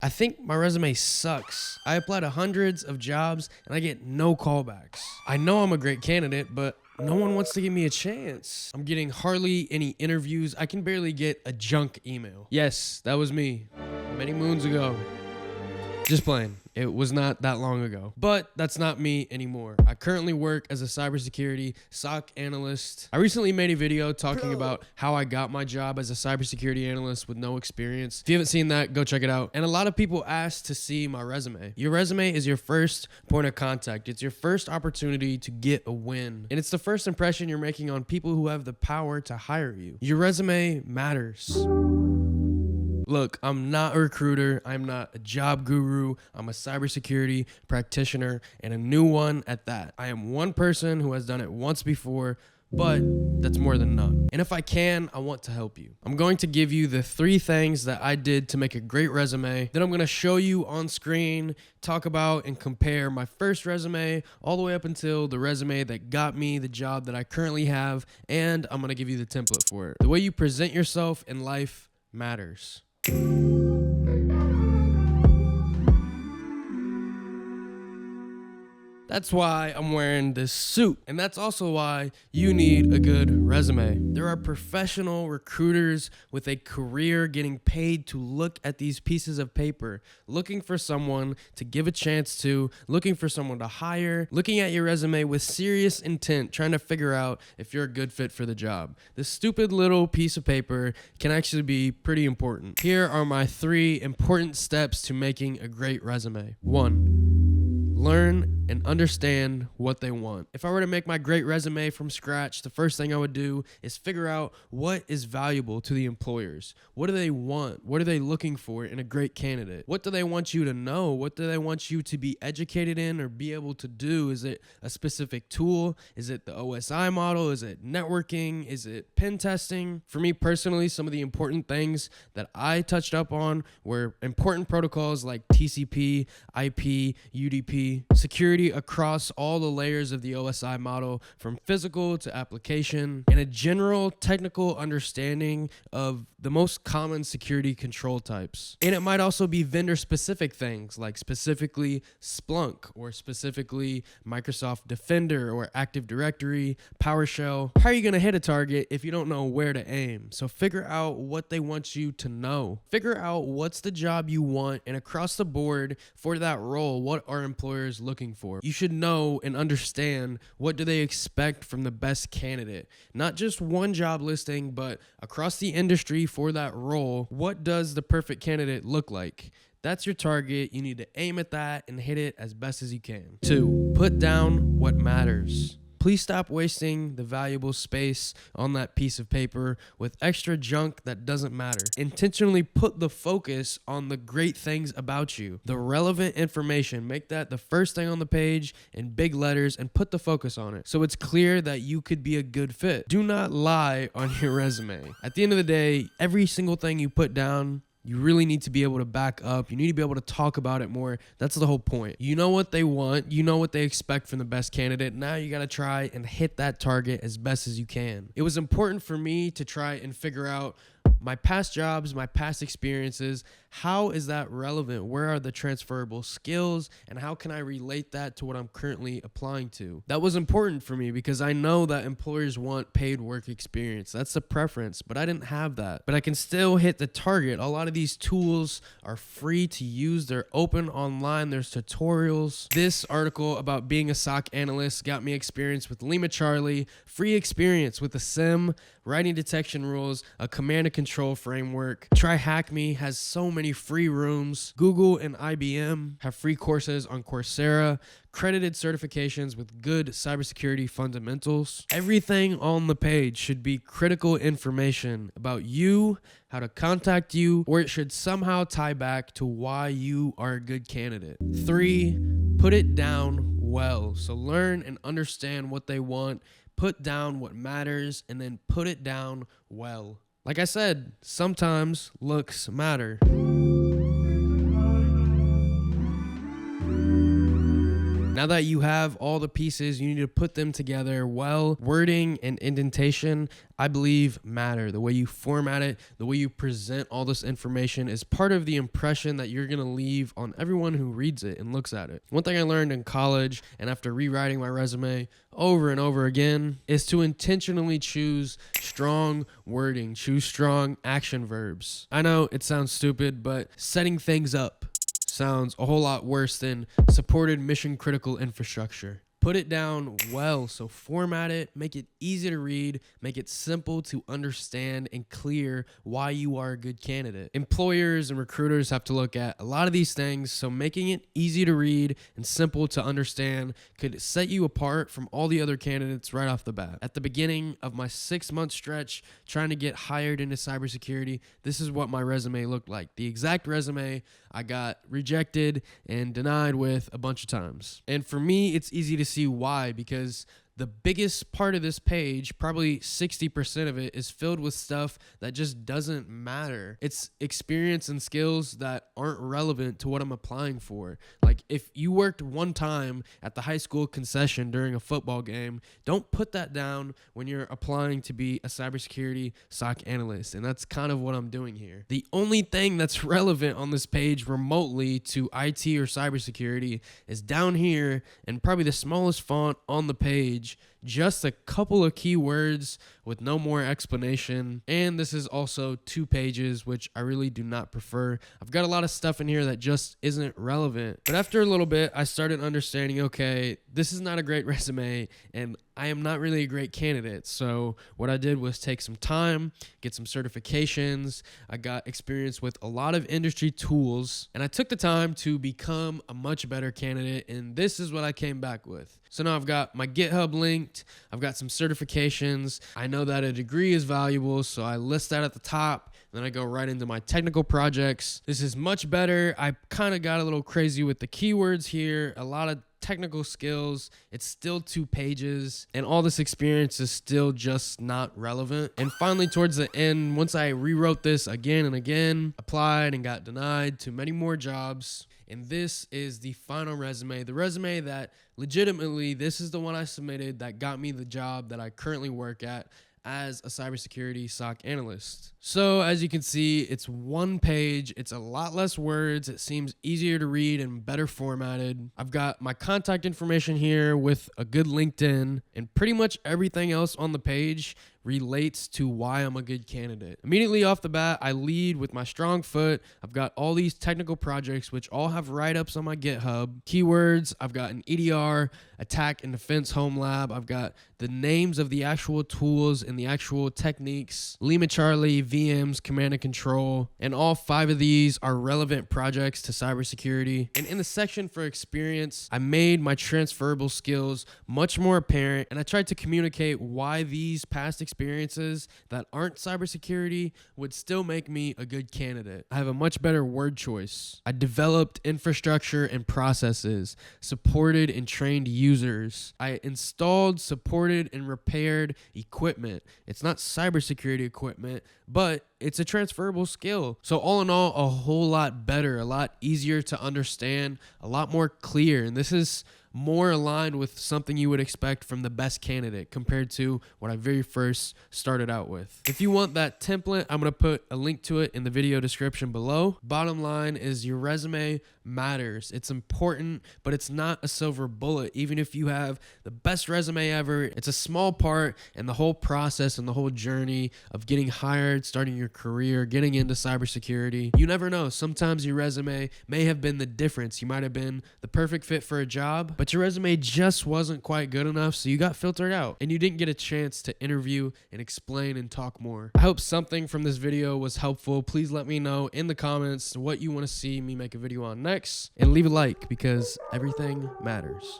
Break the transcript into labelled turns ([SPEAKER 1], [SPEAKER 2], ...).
[SPEAKER 1] I think my resume sucks. I apply to hundreds of jobs and I get no callbacks. I know I'm a great candidate, but no one wants to give me a chance. I'm getting hardly any interviews. I can barely get a junk email. Yes, that was me many moons ago. Just playing. It was not that long ago. But that's not me anymore. I currently work as a cybersecurity SOC analyst. I recently made a video talking about how I got my job as a cybersecurity analyst with no experience. If you haven't seen that, go check it out. And a lot of people ask to see my resume. Your resume is your first point of contact. It's your first opportunity to get a win. And it's the first impression you're making on people who have the power to hire you. Your resume matters. Look, I'm not a recruiter. I'm not a job guru. I'm a cybersecurity practitioner and a new one at that. I am one person who has done it once before, but that's more than none. And if I can, I want to help you. I'm going to give you the 3 things that I did to make a great resume. Then I'm going to show you on screen, talk about and compare my first resume all the way up until the resume that got me the job that I currently have. And I'm going to give you the template for it. The way you present yourself in life matters. That's why I'm wearing this suit. And that's also why you need a good resume. There are professional recruiters with a career getting paid to look at these pieces of paper, looking for someone to give a chance to, looking for someone to hire, looking at your resume with serious intent, trying to figure out if you're a good fit for the job. This stupid little piece of paper can actually be pretty important. Here are my 3 important steps to making a great resume. 1. Learn and understand what they want. If I were to make my great resume from scratch, the first thing I would do is figure out what is valuable to the employers. What do they want? What are they looking for in a great candidate? What do they want you to know? What do they want you to be educated in or be able to do? Is it a specific tool? Is it the OSI model? Is it networking? Is it pen testing? For me personally, some of the important things that I touched up on were important protocols like TCP, IP, UDP, security across all the layers of the OSI model, from physical to application, and a general technical understanding of the most common security control types. And it might also be vendor-specific things, like specifically Splunk or specifically Microsoft Defender or Active Directory, PowerShell. How are you going to hit a target if you don't know where to aim? So figure out what they want you to know. Figure out what's the job you want, and across the board for that role, what are employers looking for? You should know and understand what do they expect from the best candidate. Not just one job listing, but across the industry for that role, what does the perfect candidate look like? That's your target. You need to aim at that and hit it as best as you can. 2, put down what matters. Please stop wasting the valuable space on that piece of paper with extra junk that doesn't matter. Intentionally put the focus on the great things about you, the relevant information. Make that the first thing on the page in big letters and put the focus on it so it's clear that you could be a good fit. Do not lie on your resume. At the end of the day, every single thing you put down, you really need to be able to back up. You need to be able to talk about it more. That's the whole point. You know what they want. You know what they expect from the best candidate. Now you got to try and hit that target as best as you can. It was important for me to try and figure out my past jobs, my past experiences. How is that relevant? Where are the transferable skills? And how can I relate that to what I'm currently applying to? That was important for me because I know that employers want paid work experience. That's the preference, but I didn't have that. But I can still hit the target. A lot of these tools are free to use. They're open online. There's tutorials. This article about being a SOC analyst got me experience with Lima Charlie, free experience with the SIM, writing detection rules, a command and control framework. Try Hack Me has so many free rooms. Google and IBM have free courses on Coursera, credited certifications with good cybersecurity fundamentals. Everything on the page should be critical information about you, how to contact you, or it should somehow tie back to why you are a good candidate. 3, put it down well. So learn and understand what they want, put down what matters, and then put it down well. Like I said, sometimes looks matter. Now that you have all the pieces, you need to put them together well. Wording and indentation, I believe, matter. The way you format it, the way you present all this information is part of the impression that you're going to leave on everyone who reads it and looks at it. One thing I learned in college and after rewriting my resume over and over again is to intentionally choose strong wording, choose strong action verbs. I know it sounds stupid, but setting things up sounds a whole lot worse than supported mission critical infrastructure. Put it down well, so format it, make it easy to read, make it simple to understand and clear why you are a good candidate. Employers and recruiters have to look at a lot of these things, so making it easy to read and simple to understand could set you apart from all the other candidates right off the bat. At the beginning of my 6-month stretch trying to get hired into cybersecurity, this is what my resume looked like. The exact resume I got rejected and denied with a bunch of times. And for me, it's easy to see why, because the biggest part of this page, probably 60% of it, is filled with stuff that just doesn't matter. It's experience and skills that aren't relevant to what I'm applying for. Like, if you worked one time at the high school concession during a football game, don't put that down when you're applying to be a cybersecurity SOC analyst. And that's kind of what I'm doing here. The only thing that's relevant on this page remotely to IT or cybersecurity is down here, and probably the smallest font on the page, just a couple of keywords with no more explanation. And this is also 2 pages, which I really do not prefer. I've got a lot of stuff in here that just isn't relevant. But after a little bit, I started understanding, okay, this is not a great resume and I am not really a great candidate. So what I did was take some time, get some certifications. I got experience with a lot of industry tools, and I took the time to become a much better candidate. And this is what I came back with. So now I've got my GitHub linked. I've got some certifications. I know that a degree is valuable, so I list that at the top. Then I go right into my technical projects. This is much better. I kind of got a little crazy with the keywords here. A lot of technical skills. It's still 2 pages, and all this experience is still just not relevant. And finally, towards the end, once I rewrote this again and again, applied and got denied to many more jobs. And this is the final resume, the resume that legitimately, this is the one I submitted that got me the job that I currently work at as a cybersecurity SOC analyst. So as you can see, it's 1 page. It's a lot less words. It seems easier to read and better formatted. I've got my contact information here with a good LinkedIn, and pretty much everything else on the page relates to why I'm a good candidate. Immediately off the bat, I lead with my strong foot. I've got all these technical projects, which all have write-ups on my GitHub. Keywords, I've got an EDR, attack and defense home lab. I've got the names of the actual tools and the actual techniques. Lima Charlie, VMs, command and control. And all 5 of these are relevant projects to cybersecurity. And in the section for experience, I made my transferable skills much more apparent, and I tried to communicate why these past experiences that aren't cybersecurity would still make me a good candidate. I have a much better word choice. I developed infrastructure and processes, supported and trained users. I installed, supported, and repaired equipment. It's not cybersecurity equipment, but it's a transferable skill. So all in all, a whole lot better, a lot easier to understand, a lot more clear. And this is more aligned with something you would expect from the best candidate compared to what I very first started out with. If you want that template, I'm going to put a link to it in the video description below. Bottom line is your resume matters. It's important, but it's not a silver bullet. Even if you have the best resume ever, it's a small part in the whole process and the whole journey of getting hired, starting your career, getting into cybersecurity. You never know. Sometimes your resume may have been the difference. You might have been the perfect fit for a job, but your resume just wasn't quite good enough, so you got filtered out and you didn't get a chance to interview and explain and talk more. I hope something from this video was helpful. Please let me know in the comments what you want to see me make a video on next, and leave a like because everything matters.